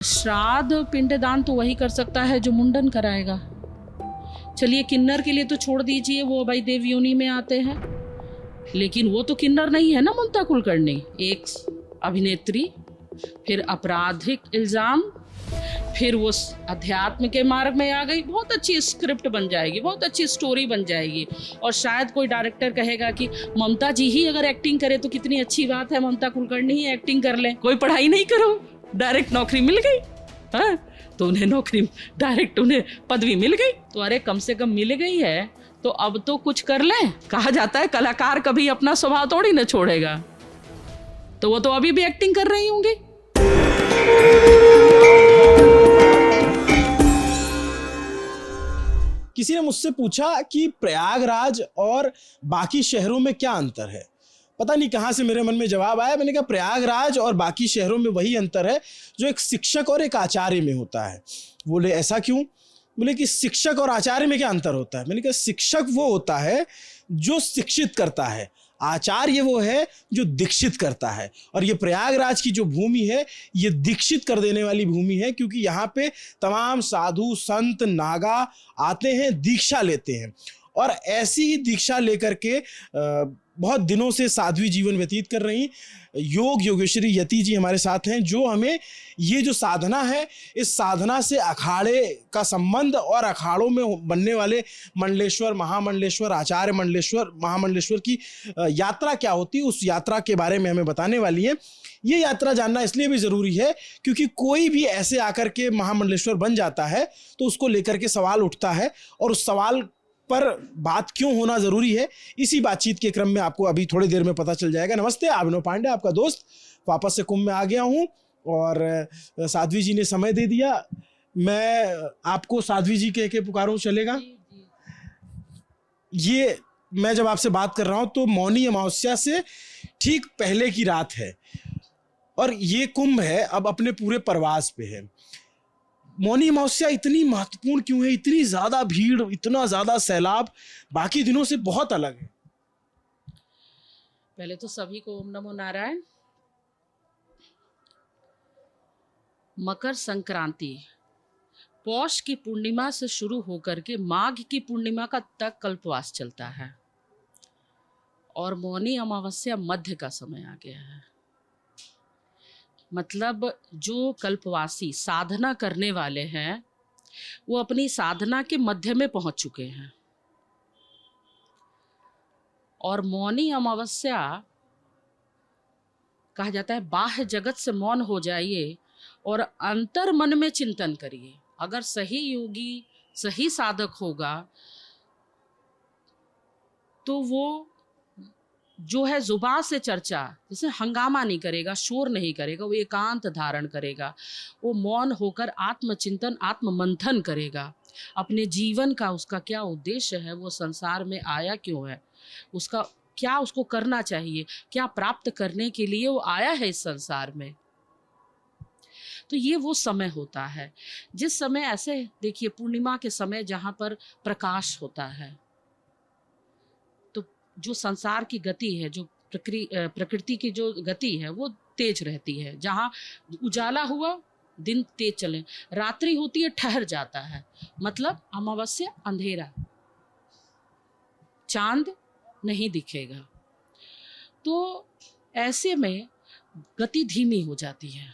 श्राद्ध पिंडदान तो वही कर सकता है जो मुंडन कराएगा। चलिए किन्नर के लिए तो छोड़ दीजिए, वो भाई देव योनि में आते हैं, लेकिन वो तो किन्नर नहीं है ना मुंता कुलकर्णी। एक अभिनेत्री, फिर आपराधिक इल्ज़ाम, फिर वो अध्यात्म के मार्ग में आ गई। बहुत अच्छी स्क्रिप्ट बन जाएगी, बहुत अच्छी स्टोरी बन जाएगी। और शायद कोई डायरेक्टर कहेगा कि ममता जी ही अगर एक्टिंग करे तो कितनी अच्छी बात है, ममता कुलकर्णी ही एक्टिंग कर ले, कोई पढ़ाई नहीं करो, डायरेक्ट नौकरी मिल गई। हाँ, तो उन्हें नौकरी डायरेक्ट, उन्हें पदवी मिल गई। तो अरे कम से कम मिल गई है तो अब तो कुछ कर लें। कहा जाता है कलाकार कभी अपना स्वभाव थोड़ी न छोड़ेगा, तो वो तो अभी भी एक्टिंग कर रही होंगी। किसी ने मुझसे पूछा कि प्रयागराज और बाकी शहरों में क्या अंतर है। पता नहीं कहाँ से मेरे मन में जवाब आया। मैंने कहा प्रयागराज और बाकी शहरों में वही अंतर है जो एक शिक्षक और एक आचार्य में होता है। बोले ऐसा क्यों? बोले कि शिक्षक और आचार्य में क्या अंतर होता है? मैंने कहा शिक्षक वो होता है जो शिक्षित करता है, आचार्य वो है जो दीक्षित करता है। और ये प्रयागराज की जो भूमि है ये दीक्षित कर देने वाली भूमि है, क्योंकि यहाँ पे तमाम साधु संत नागा आते हैं, दीक्षा लेते हैं। और ऐसी ही दीक्षा लेकर के बहुत दिनों से साध्वी जीवन व्यतीत कर रही योग योगेश्वरी यति जी हमारे साथ हैं, जो हमें ये जो साधना है, इस साधना से अखाड़े का संबंध और अखाड़ों में बनने वाले मंडलेश्वर, महामंडलेश्वर, आचार्य मंडलेश्वर, महामंडलेश्वर की यात्रा क्या होती है, उस यात्रा के बारे में हमें बताने वाली है। ये यात्रा जानना इसलिए भी ज़रूरी है क्योंकि कोई भी ऐसे आकर के महामंडलेश्वर बन जाता है तो उसको लेकर के सवाल उठता है, और उस सवाल पर बात क्यों होना ज़रूरी है, इसी बातचीत के क्रम में आपको अभी थोड़ी देर में पता चल जाएगा। नमस्ते, अभिनव पांडे आपका दोस्त वापस से कुंभ में आ गया हूँ, और साध्वी जी ने समय दे दिया। मैं आपको साध्वी जी कह के पुकारूं, चलेगा? ये मैं जब आपसे बात कर रहा हूँ तो मौनी अमावस्या से ठीक पहले की रात है, और ये कुंभ है अब अपने पूरे प्रवास पे है। मौनी अमावस्या इतनी महत्वपूर्ण क्यों है? इतनी ज्यादा भीड़, इतना ज्यादा सैलाब बाकी दिनों से बहुत अलग है। पहले तो सभी को ओम नमो नारायण। मकर संक्रांति पौष की पूर्णिमा से शुरू होकर के माघ की पूर्णिमा का तक कल्पवास चलता है, और मौनी अमावस्या मध्य का समय आ गया है। मतलब जो कल्पवासी साधना करने वाले हैं वो अपनी साधना के मध्य में पहुंच चुके हैं। और मौनी अमावस्या कहा जाता है बाह्य जगत से मौन हो जाइए और अंतर मन में चिंतन करिए। अगर सही योगी, सही साधक होगा तो वो जो है जुबान से चर्चा, जैसे हंगामा नहीं करेगा, शोर नहीं करेगा, वो एकांत धारण करेगा, वो मौन होकर आत्मचिंतन, आत्म मंथन करेगा। अपने जीवन का उसका क्या उद्देश्य है, वो संसार में आया क्यों है, उसका क्या उसको करना चाहिए, क्या प्राप्त करने के लिए वो आया है इस संसार में। तो ये वो समय होता है जिस समय, ऐसे देखिए पूर्णिमा के समय जहाँ पर प्रकाश होता है, जो संसार की गति है, जो प्रकृति की जो गति है वो तेज रहती है। जहाँ उजाला हुआ दिन तेज चले, रात्रि होती है ठहर जाता है, मतलब अमावस्या अंधेरा, चांद नहीं दिखेगा। तो ऐसे में गति धीमी हो जाती है,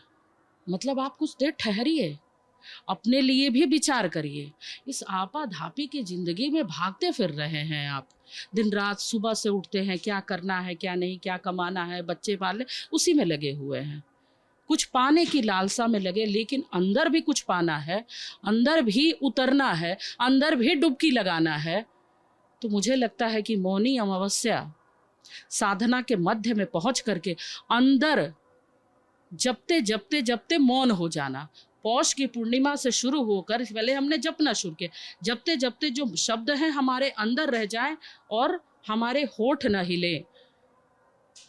मतलब आप कुछ देर ठहरिए, अपने लिए भी विचार करिए। इस आपाधापी की जिंदगी में भागते फिर रहे हैं आप, दिन रात, सुबह से उठते हैं, क्या करना है क्या नहीं, क्या कमाना है, बच्चे पालने, उसी में लगे हुए हैं, कुछ पाने की लालसा में लगे, लेकिन अंदर भी कुछ पाना है, अंदर भी उतरना है, अंदर भी डुबकी लगाना है। तो मुझे लगता है कि मौनी अमावस्या साधना के मध्य में पहुंच करके अंदर जपते जपते जपते मौन हो जाना। पौष की पूर्णिमा से शुरू होकर पहले हमने जपना शुरू किया, जपते जपते जो शब्द हैं हमारे अंदर रह जाएं और हमारे होठ न हिले,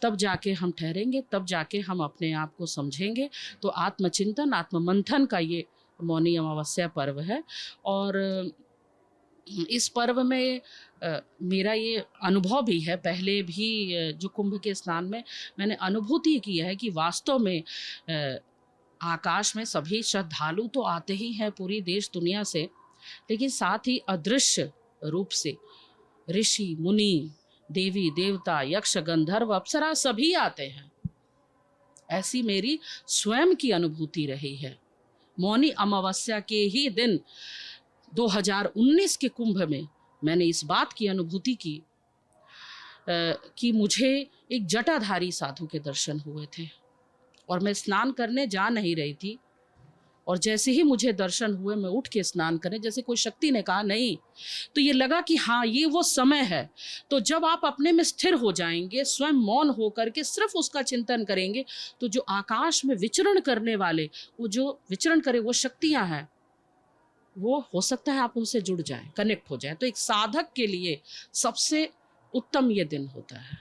तब जाके हम ठहरेंगे, तब जाके हम अपने आप को समझेंगे। तो आत्मचिंतन, आत्ममंथन का ये मौनी अमावस्या पर्व है। और इस पर्व में मेरा ये अनुभव भी है, पहले भी जो कुंभ के स्नान में मैंने अनुभूति की है कि वास्तव में आकाश में सभी श्रद्धालु तो आते ही हैं पूरी देश दुनिया से, लेकिन साथ ही अदृश्य रूप से ऋषि मुनि, देवी देवता, यक्ष गंधर्व अप्सरा सभी आते हैं। ऐसी मेरी स्वयं की अनुभूति रही है। मौनी अमावस्या के ही दिन 2019 के कुंभ में मैंने इस बात की अनुभूति की कि मुझे एक जटाधारी साधु के दर्शन हुए थे और मैं स्नान करने जा नहीं रही थी, और जैसे ही मुझे दर्शन हुए मैं उठ के स्नान करने, जैसे कोई शक्ति ने कहा नहीं, तो ये लगा कि हाँ ये वो समय है। तो जब आप अपने में स्थिर हो जाएंगे, स्वयं मौन होकर के सिर्फ उसका चिंतन करेंगे, तो जो आकाश में विचरण करने वाले, वो जो विचरण करे वो शक्तियां हैं, वो हो सकता है आप उनसे जुड़ जाएं, कनेक्ट हो जाएं। तो एक साधक के लिए सबसे उत्तम ये दिन होता है।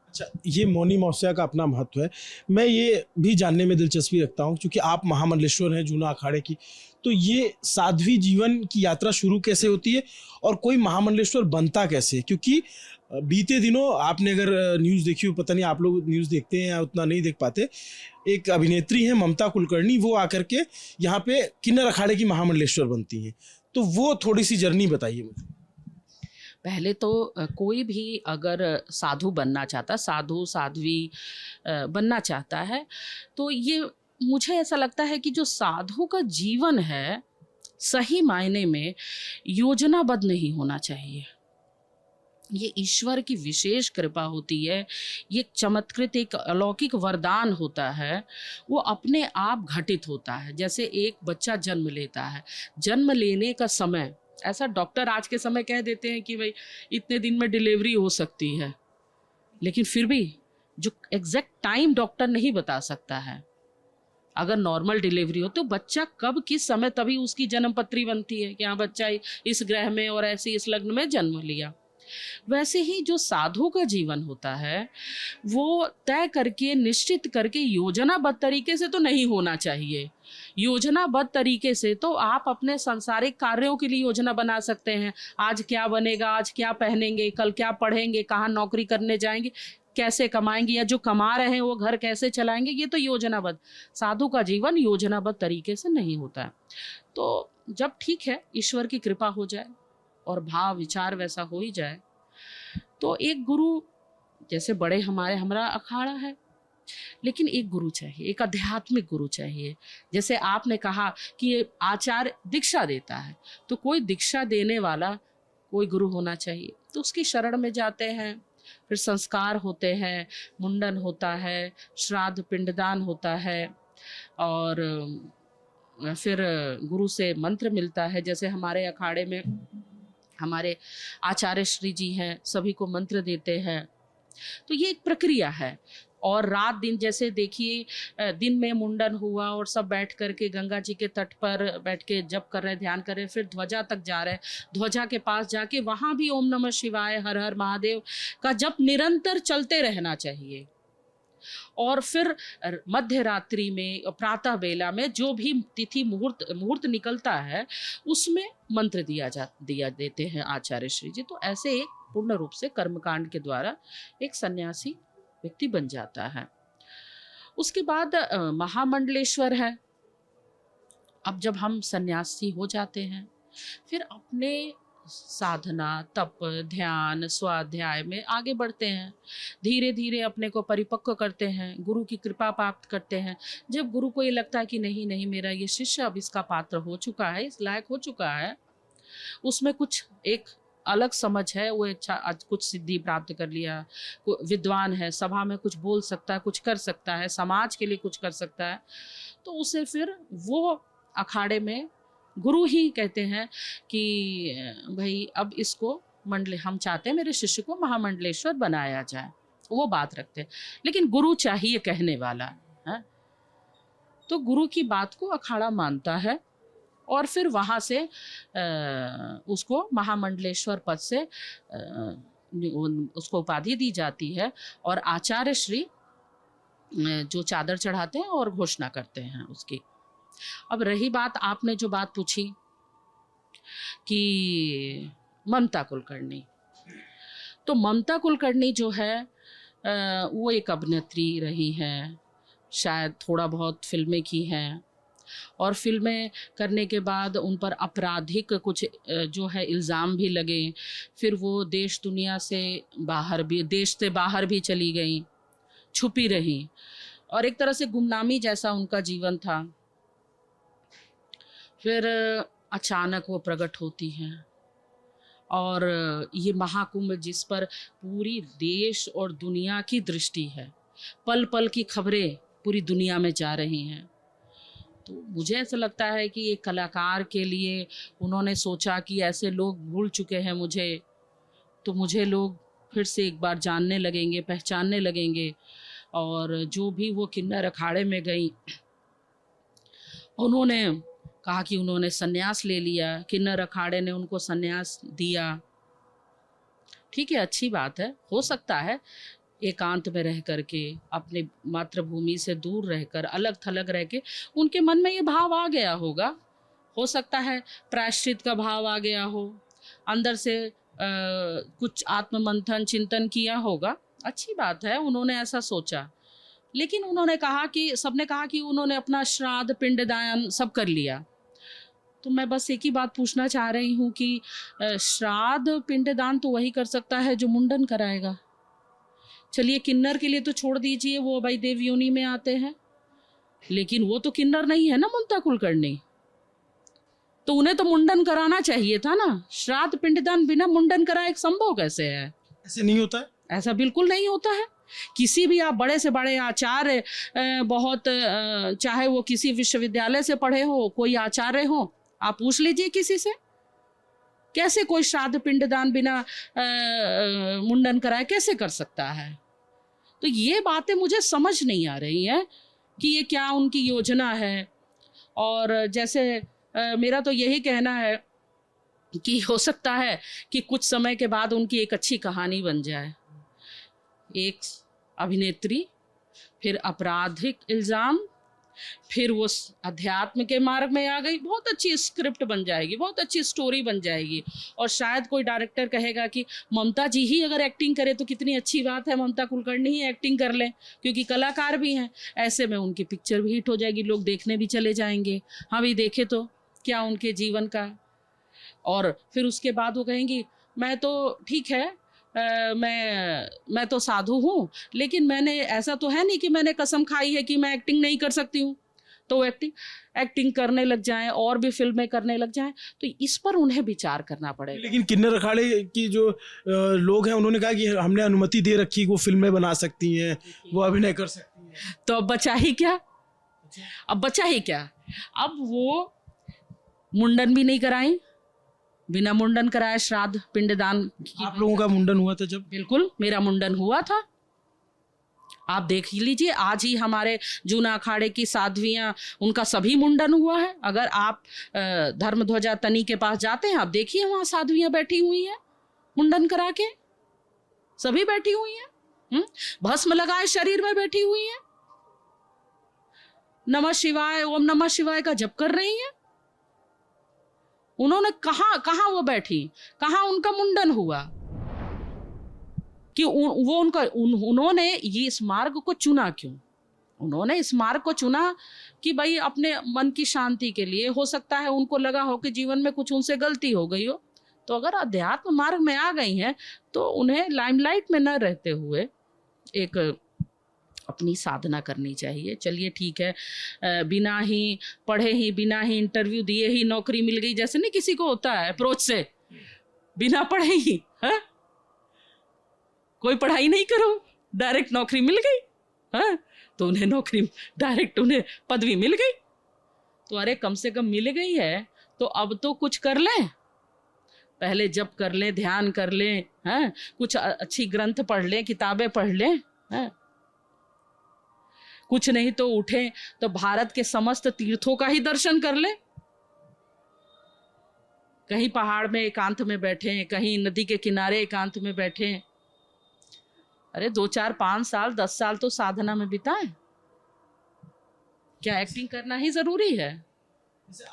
अच्छा, ये मौनी अमावस्या का अपना महत्व है। मैं ये भी जानने में दिलचस्पी रखता हूँ, क्योंकि आप महामंडलेश्वर हैं जूना अखाड़े की, तो ये साध्वी जीवन की यात्रा शुरू कैसे होती है और कोई महामंडलेश्वर बनता कैसे? क्योंकि बीते दिनों आपने अगर न्यूज़ देखी हो, पता नहीं आप लोग न्यूज़ देखते हैं या उतना नहीं देख पाते, एक अभिनेत्री हैं ममता कुलकर्णी, वो आकर के यहाँ पे किन्नर अखाड़े की महामंडलेश्वर बनती हैं। तो वो थोड़ी सी जर्नी बताइए मुझे। पहले तो कोई भी अगर साधु बनना चाहता, साधु साध्वी बनना चाहता है, तो ये मुझे ऐसा लगता है कि जो साधु का जीवन है सही मायने में योजनाबद्ध नहीं होना चाहिए। ये ईश्वर की विशेष कृपा होती है, ये चमत्कृत एक अलौकिक वरदान होता है, वो अपने आप घटित होता है। जैसे एक बच्चा जन्म लेता है, जन्म लेने का समय, ऐसा डॉक्टर आज के समय कह देते हैं कि भाई इतने दिन में डिलीवरी हो सकती है, लेकिन फिर भी जो एग्जैक्ट टाइम डॉक्टर नहीं बता सकता है। अगर नॉर्मल डिलीवरी हो तो बच्चा कब किस समय, तभी उसकी जन्म पत्री बनती है कि हाँ बच्चा इस ग्रह में और ऐसे इस लग्न में जन्म लिया। वैसे ही जो साधु का जीवन होता है वो तय करके, निश्चित करके, योजनाबद्ध तरीके से तो नहीं होना चाहिए। योजनाबद्ध तरीके से तो आप अपने सांसारिक कार्यों के लिए योजना बना सकते हैं। आज क्या बनेगा, आज क्या पहनेंगे, कल क्या पढ़ेंगे, कहाँ नौकरी करने जाएंगे, कैसे कमाएंगे, या जो कमा रहे हैं वो घर कैसे चलाएंगे, ये तो योजनाबद्ध। साधु का जीवन योजनाबद्ध तरीके से नहीं होता है। तो जब ठीक है ईश्वर की कृपा हो जाए और भाव विचार वैसा हो ही जाए, तो एक गुरु, जैसे बड़े हमारा अखाड़ा है, लेकिन एक गुरु चाहिए, एक आध्यात्मिक गुरु चाहिए। जैसे आपने कहा कि आचार्य दीक्षा देता है, तो कोई दीक्षा देने वाला कोई गुरु होना चाहिए। तो उसकी शरण में जाते हैं, फिर संस्कार होते हैं, मुंडन होता है, श्राद्ध पिंडदान होता है, और फिर गुरु से मंत्र मिलता है। जैसे हमारे अखाड़े में हमारे आचार्य श्री जी हैं, सभी को मंत्र देते हैं। तो ये एक प्रक्रिया है। और रात दिन, जैसे देखिए दिन में मुंडन हुआ और सब बैठ करके गंगा जी के तट पर बैठ के जप कर रहे, ध्यान कर रहे, फिर ध्वजा तक जा रहे, ध्वजा के पास जाके वहाँ भी ओम नमः शिवाय, हर हर महादेव का जप निरंतर चलते रहना चाहिए। और फिर मध्य रात्रि में, प्रातः बेला में जो भी तिथि मुहूर्त निकलता है उसमें मंत्र दिया देते हैं आचार्य श्री जी। तो ऐसे एक पूर्ण रूप से कर्मकांड के द्वारा एक सन्यासी व्यक्ति बन जाता है। उसके बाद महामंडलेश्वर है। अब जब हम सन्यासी हो जाते हैं, फिर अपने साधना, तप, ध्यान, स्वाध्याय में आगे बढ़ते हैं, धीरे धीरे अपने को परिपक्व करते हैं, गुरु की कृपा प्राप्त करते हैं। जब गुरु को ये लगता है कि नहीं नहीं, मेरा ये शिष्य अब इसका पात्र हो चुका है, इस लायक हो चुका है, उसमें कुछ एक अलग समझ है, वो अच्छा आज कुछ सिद्धि प्राप्त कर लिया, विद्वान है, सभा में कुछ बोल सकता है, कुछ कर सकता है, समाज के लिए कुछ कर सकता है, तो उसे फिर वो अखाड़े में गुरु ही कहते हैं कि भाई अब इसको हम चाहते हैं मेरे शिष्य को महामंडलेश्वर बनाया जाए, वो बात रखते हैं। लेकिन गुरु चाहिए कहने वाला है, तो गुरु की बात को अखाड़ा मानता है और फिर वहाँ से उसको महामंडलेश्वर पद से उसको उपाधि दी जाती है और आचार्य श्री जो चादर चढ़ाते हैं और घोषणा करते हैं उसकी। अब रही बात, आपने जो बात पूछी कि ममता कुलकर्णी, तो ममता कुलकर्णी जो है वो एक अभिनेत्री रही हैं, शायद थोड़ा बहुत फिल्में की हैं, और फिल्में करने के बाद उन पर आपराधिक कुछ जो है इल्ज़ाम भी लगे। फिर वो देश दुनिया से बाहर भी, देश से बाहर भी चली गई, छुपी रही, और एक तरह से गुमनामी जैसा उनका जीवन था। फिर अचानक वो प्रकट होती हैं, और ये महाकुंभ जिस पर पूरी देश और दुनिया की दृष्टि है, पल पल की खबरें पूरी दुनिया में जा रही हैं। तो मुझे ऐसा लगता है कि एक कलाकार के लिए उन्होंने सोचा कि ऐसे लोग भूल चुके हैं मुझे, तो मुझे लोग फिर से एक बार जानने लगेंगे, पहचानने लगेंगे। और जो भी वो किन्नर अखाड़े में गई, उन्होंने कहा कि उन्होंने सन्यास ले लिया, किन्नर अखाड़े ने उनको सन्यास दिया। ठीक है, अच्छी बात है, हो सकता है एकांत में रह करके, अपने मातृभूमि से दूर रहकर, अलग थलग रह के उनके मन में ये भाव आ गया होगा। हो सकता है प्रायश्चित का भाव आ गया हो, अंदर से कुछ आत्ममंथन चिंतन किया होगा। अच्छी बात है, उन्होंने ऐसा सोचा। लेकिन उन्होंने कहा कि, सबने कहा कि उन्होंने अपना श्राद्ध पिंडदान सब कर लिया। तो मैं बस एक ही बात पूछना चाह रही हूँ कि श्राद्ध पिंडदान तो वही कर सकता है जो मुंडन कराएगा। चलिए किन्नर के लिए तो छोड़ दीजिए, वो भाई देव योनि में आते हैं, लेकिन वो तो किन्नर नहीं है ना ममता कुलकर्णी, तो उन्हें तो मुंडन कराना चाहिए था ना। श्राद्ध पिंडदान बिना मुंडन कराए संभव कैसे है? ऐसे नहीं होता है, ऐसा बिल्कुल नहीं होता है। किसी भी आप बड़े से बड़े आचार्य, बहुत चाहे वो किसी विश्वविद्यालय से पढ़े हो, कोई आचार्य हो, आप पूछ लीजिए किसी से, कैसे कोई श्राद्ध पिंडदान बिना मुंडन कराए कैसे कर सकता है? तो ये बातें मुझे समझ नहीं आ रही हैं कि ये क्या उनकी योजना है। और जैसे मेरा तो यही कहना है कि हो सकता है कि कुछ समय के बाद उनकी एक अच्छी कहानी बन जाए। एक अभिनेत्री, फिर आपराधिक इल्ज़ाम, फिर वो अध्यात्म के मार्ग में आ गई, बहुत अच्छी स्क्रिप्ट बन जाएगी, बहुत अच्छी स्टोरी बन जाएगी। और शायद कोई डायरेक्टर कहेगा कि ममता जी ही अगर एक्टिंग करे तो कितनी अच्छी बात है, ममता कुलकर्णी ही एक्टिंग कर लें, क्योंकि कलाकार भी हैं। ऐसे में उनकी पिक्चर भी हिट हो जाएगी, लोग देखने भी चले जाएंगे। हाँ भी देखे तो क्या उनके जीवन का। और फिर उसके बाद वो कहेंगी मैं तो ठीक है, मैं तो साधु हूँ, लेकिन मैंने, ऐसा तो है नहीं कि मैंने कसम खाई है कि मैं एक्टिंग नहीं कर सकती हूँ। तो एक्टिंग करने लग जाएं और भी फिल्में करने लग जाएं, तो इस पर उन्हें विचार करना पड़ेगा। लेकिन किन्नर अखाड़े की जो लोग हैं उन्होंने कहा कि हमने अनुमति दे रखी, वो फिल्में बना सकती हैं, वो अभिनय कर सकती हैं। तो अब बचा ही क्या? अब बचा ही क्या? अब वो मुंडन भी नहीं कराई, बिना मुंडन कराए श्राद्ध पिंडदान। आप लोगों का मुंडन हुआ था जब? बिल्कुल, मेरा मुंडन हुआ था। आप देख ही लीजिए, आज ही हमारे जूना अखाड़े की साध्वियां, उनका सभी मुंडन हुआ है। अगर आप धर्मध्वजा तनी के पास जाते हैं, आप देखिए वहां साध्वियां बैठी हुई हैं मुंडन करा के, सभी बैठी हुई हैं, भस्म लगाए शरीर में बैठी हुई हैं, नमः शिवाय, ओम नमः शिवाय का जप कर रही हैं। उन्होंने कहाँ वो बैठी, कहाँ उनका मुंडन हुआ कि उन्होंने ये इस मार्ग को चुना क्यों? उन्होंने इस मार्ग को चुना कि भाई अपने मन की शांति के लिए। हो सकता है उनको लगा हो कि जीवन में कुछ उनसे गलती हो गई हो, तो अगर अध्यात्म मार्ग में आ गई हैं तो उन्हें लाइमलाइट में न रहते हुए एक अपनी साधना करनी चाहिए। चलिए ठीक है, बिना ही पढ़े ही, बिना ही इंटरव्यू दिए ही नौकरी मिल गई, जैसे नहीं किसी को होता है अप्रोच से, बिना पढ़े ही, हाँ? कोई पढ़ाई नहीं करो, डायरेक्ट नौकरी मिल गई, हाँ? तो उन्हें नौकरी डायरेक्ट, उन्हें पदवी मिल गई। तो अरे कम से कम मिल गई है तो अब तो कुछ कर लें, पहले जप कर लें, ध्यान कर लें, हाँ? कुछ अच्छी ग्रंथ पढ़ लें, किताबें पढ़ लें, हाँ? कुछ नहीं तो उठे तो भारत के समस्त तीर्थों का ही दर्शन कर ले। कहीं पहाड़ में एकांत में बैठे, कहीं नदी के किनारे एकांत में बैठे। अरे 2, 4, 5 साल 10 साल तो साधना में बिताएं। क्या एक्टिंग करना ही जरूरी है?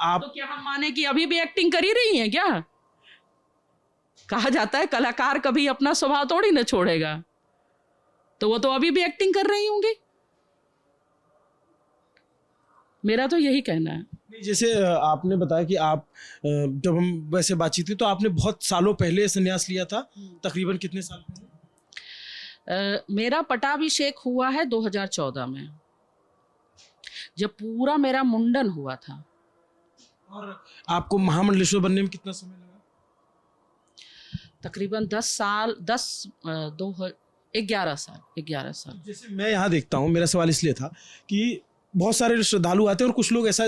आप तो क्या हम माने कि अभी भी एक्टिंग कर ही रही हैं क्या? कहा जाता है कलाकार कभी अपना स्वभाव थोड़ी न छोड़ेगा, तो वो तो अभी भी एक्टिंग कर रही होंगी। मेरा तो यही कहना है। नहीं, जैसे आपने बताया कि आप जब हम वैसे बातचीत हुई तो आपने बहुत सालों पहले संन्यास लिया था, तकरीबन कितने साल पहले? मेरा पटाभिषेक हुआ है 2014 में, जब पूरा मेरा मुंडन हुआ था। और आपको महामंडलेश्वर बनने में कितना समय लगा? तकरीबन 10 साल, 11 साल, 11 साल। जैसे मैं यहाँ देखता हूँ, मेरा सवाल इसलिए था कि बहुत सारे श्रद्धालु आते हैं और कुछ लोग ऐसा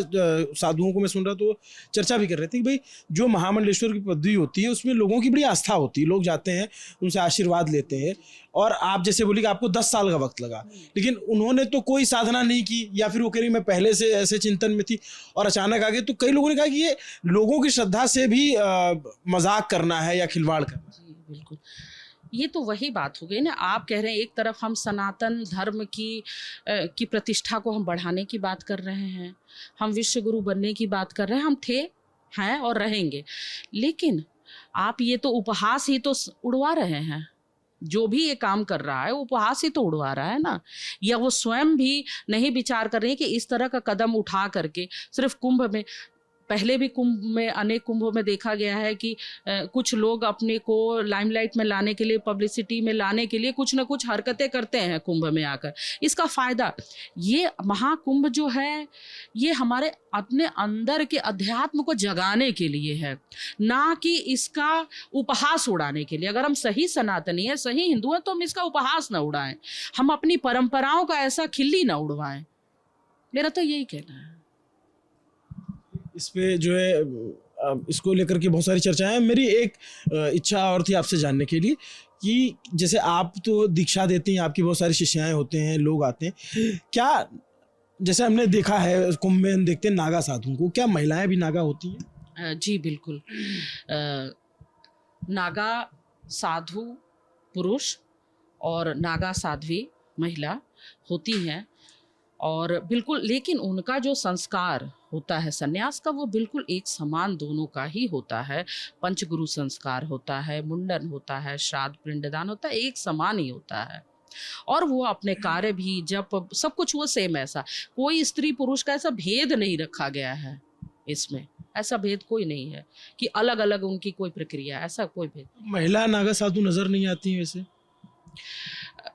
साधुओं को मैं सुन रहा तो चर्चा भी कर रहे थे कि भाई जो महामंडलेश्वर की पदवी होती है उसमें लोगों की बड़ी आस्था होती है, लोग जाते हैं, उनसे आशीर्वाद लेते हैं। और आप जैसे बोली कि आपको 10 साल का वक्त लगा, लेकिन उन्होंने तो कोई साधना नहीं की, या फिर वो कह रही मैं पहले से ऐसे चिंतन में थी और अचानक आ गए। तो कई लोगों ने कहा कि ये लोगों की श्रद्धा से भी मजाक करना है या खिलवाड़ करना है। जी बिल्कुल, ये तो वही बात हो गई ना। आप कह रहे हैं एक तरफ हम सनातन धर्म की प्रतिष्ठा को हम बढ़ाने की बात कर रहे हैं, हम विश्व गुरु बनने की बात कर रहे हैं, हम थे, हैं और रहेंगे। लेकिन आप ये तो उपहास ही तो उड़वा रहे हैं। जो भी ये काम कर रहा है वो उपहास ही तो उड़वा रहा है ना। या वो स्वयं भी नहीं विचार कर रहे हैं कि इस तरह का कदम उठा करके सिर्फ कुंभ में, पहले भी कुंभ में, अनेक कुंभों में देखा गया है कि कुछ लोग अपने को लाइमलाइट में लाने के लिए, पब्लिसिटी में लाने के लिए कुछ ना कुछ हरकतें करते हैं कुंभ में आकर। इसका फ़ायदा, ये महाकुंभ जो है ये हमारे अपने अंदर के अध्यात्म को जगाने के लिए है, ना कि इसका उपहास उड़ाने के लिए। अगर हम सही सनातनी हैं, सही हिंदू हैं, तो हम इसका उपहास ना उड़ाएं, हम अपनी परंपराओं का ऐसा खिल्ली ना उड़वाएं। मेरा तो यही कहना है। इस पे जो है इसको लेकर के बहुत सारी चर्चाएं हैं। मेरी एक इच्छा और थी आपसे जानने के लिए कि जैसे आप तो दीक्षा देती हैं, आपकी बहुत सारी शिष्याएं होते हैं, लोग आते हैं, क्या जैसे हमने देखा है कुंभ में हम देखते हैं नागा साधुओं को, क्या महिलाएं भी नागा होती हैं? जी बिल्कुल। नागा साधु पुरुष और नागा साध्वी महिला होती हैं, और बिल्कुल, लेकिन उनका जो संस्कार होता है सन्यास का, वो बिल्कुल एक समान दोनों का ही होता है। पंचगुरु संस्कार होता है, मुंडन होता है, श्राद्ध पिंडदान होता है, एक समान ही होता है। और वो अपने कार्य भी, जब सब कुछ वो सेम, ऐसा कोई स्त्री पुरुष का ऐसा भेद नहीं रखा गया है इसमें, ऐसा भेद कोई नहीं है कि अलग अलग उनकी कोई प्रक्रिया, ऐसा कोई भेद। महिला नागा साधु नजर नहीं आती हैं वैसे?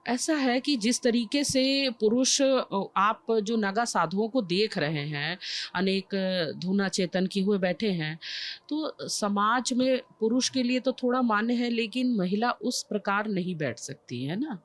ऐसा है कि जिस तरीके से पुरुष, आप जो नागा साधुओं को देख रहे हैं, अनेक धूना चेतन किए हुए बैठे हैं, तो समाज में पुरुष के लिए तो थोड़ा मान्य है, लेकिन महिला उस प्रकार नहीं बैठ सकती है ना।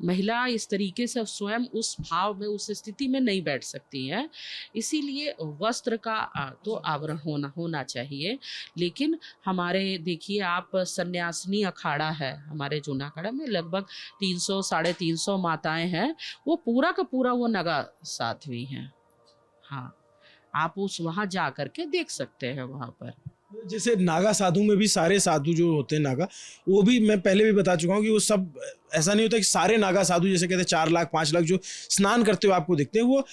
महिला इस तरीके से स्वयं उस भाव में, उस स्थिति में नहीं बैठ सकती है। इसीलिए वस्त्र का तो आवरण होना चाहिए। लेकिन हमारे देखिए आप, सन्यासिनी अखाड़ा है हमारे जूना अखाड़ा में, लगभग 300 साढ़े 300 माताएं हैं, वो पूरा का पूरा वो नागा साध्वी हैं। हाँ, आप उस वहाँ जा करके देख सकते हैं वहाँ पर। जैसे नागा साधु में भी सारे साधु जो होते हैं नागा, वो भी मैं पहले भी बता चुका हूँ कि वो सब ऐसा नहीं होता कि सारे नागा साधु जैसे कहते हैं 4 लाख 5 लाख जो स्नान करते हुए आपको दिखते हैं, वो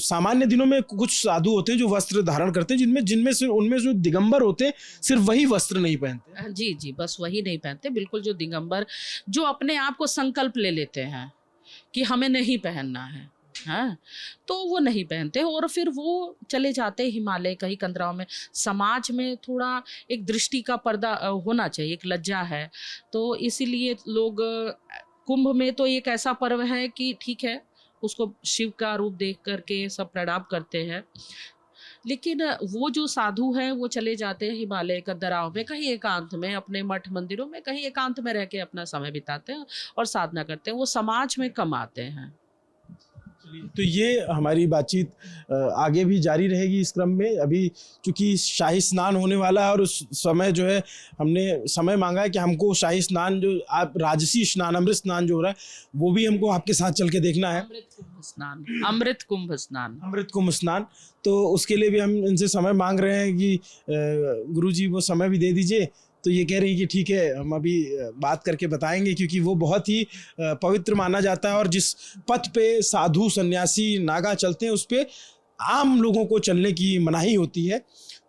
सामान्य दिनों में कुछ साधु होते हैं जो वस्त्र धारण करते हैं, जिनमें से उनमें जो दिगंबर होते हैं सिर्फ वही वस्त्र नहीं पहनते। जी जी, बस वही नहीं पहनते, बिल्कुल। जो दिगंबर, जो अपने आप को संकल्प ले लेते हैं कि हमें नहीं पहनना है, हाँ, तो वो नहीं पहनते और फिर वो चले जाते हैं हिमालय, कहीं कंदराओं में। समाज में थोड़ा एक दृष्टि का पर्दा होना चाहिए, एक लज्जा है, तो इसीलिए लोग कुंभ में तो एक ऐसा पर्व है कि ठीक है, उसको शिव का रूप देख करके सब प्रणाम करते हैं। लेकिन वो जो साधु हैं वो चले जाते हैं हिमालय कंदराओं में, कहीं एकांत में, अपने मठ मंदिरों में कहीं एकांत में रह के अपना समय बिताते हैं और साधना करते हैं। वो समाज में कम आते हैं। तो ये हमारी बातचीत आगे भी जारी रहेगी इस क्रम में। अभी चूंकि शाही स्नान होने वाला है और उस समय जो है हमने समय मांगा है कि हमको शाही स्नान, जो आप राजसी स्नान, अमृत स्नान जो हो रहा है, वो भी हमको आपके साथ चल के देखना है। अमृत कुंभ स्नान। तो उसके लिए भी हम इनसे समय मांग रहे हैं कि गुरुजी वो समय भी दे दीजिए। तो ये कह रही है कि ठीक है, हम अभी बात करके बताएंगे, क्योंकि वो बहुत ही पवित्र माना जाता है और जिस पथ पे साधु सन्यासी नागा चलते हैं उस पे आम लोगों को चलने की मनाही होती है।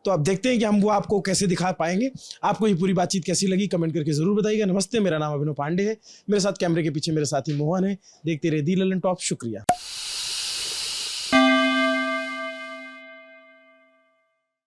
तो अब देखते हैं कि हम वो आपको कैसे दिखा पाएंगे। आपको ये पूरी बातचीत कैसी लगी कमेंट करके ज़रूर बताइएगा। नमस्ते, मेरा नाम अभिनव पांडे है, मेरे साथ कैमरे के पीछे मेरे साथी मोहन है। देखते रहिए दी ललन टॉप। शुक्रिया।